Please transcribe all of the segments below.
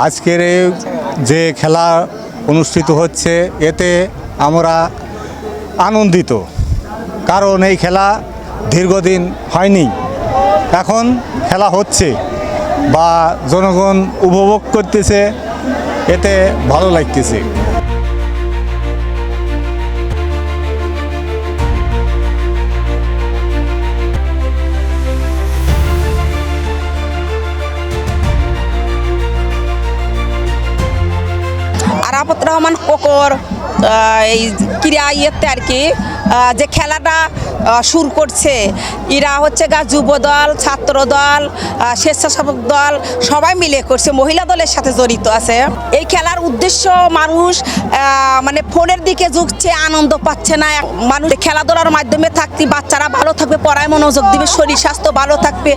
আজকের যে খেলা অনুষ্ঠিত হচ্ছে এতে আমরা আনন্দিত, কারণ এই খেলা দীর্ঘদিন হয়নি, এখন খেলা হচ্ছে বা জনগণ উপভোগ করতেছে, এতে ভালো লাগতেছে। আরাফাত রহমান কোকর এই ক্রীড়া ইয়েতে আর কি যে খেলাটা শুরু করছে, এরা হচ্ছে যুব দল, ছাত্র দল, স্বেচ্ছাসেবক দল সবাই মিলে করছে, মহিলা দলের সাথে জড়িত আছে। এই খেলার উদ্দেশ্য মানুষ মানে ফোনের দিকে ঝুঁকছে, আনন্দ পাচ্ছে না। মানুষ খেলাধুলার মাধ্যমে থাকতে বাচ্চারা ভালো থাকবে, পড়ায় মনোযোগ দিবে, শরীর স্বাস্থ্য ভালো থাকবে।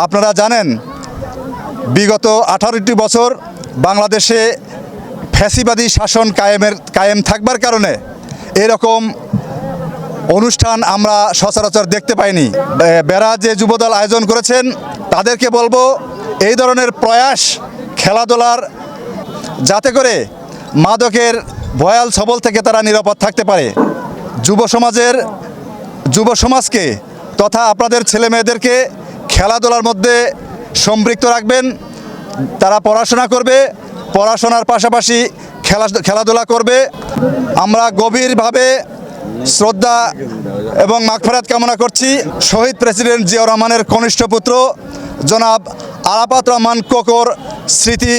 আপনারা জানেন বিগত 18টি বছর বাংলাদেশে ফ্যাসিবাদী শাসন কায়েম থাকবার কারণে এরকম অনুষ্ঠান আমরা সচরাচর দেখতে পাইনি। বেড়া যে যুবদল আয়োজন করেছেন তাদেরকে বলবো এই ধরনের প্রয়াস খেলাধুলার, যাতে করে মাদকের ভয়াল ছবল থেকে তারা নিরাপদ থাকতে পারে। যুব সমাজকে তথা আপনাদের ছেলে মেয়েদেরকে খেলাধুলার মধ্যে সম্পৃক্ত রাখবেন। তারা পড়াশোনা করবে, পড়াশোনার পাশাপাশি খেলাধুলা করবে। আমরা গভীরভাবে শ্রদ্ধা এবং মাগফিরাত কামনা করছি শহীদ প্রেসিডেন্ট জিয়াউর রহমানের কনিষ্ঠ পুত্র জনাব আরাফাত রহমান কোকর স্মৃতি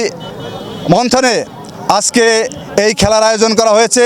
মন্থনে আজকে এই খেলার আয়োজন করা হয়েছে।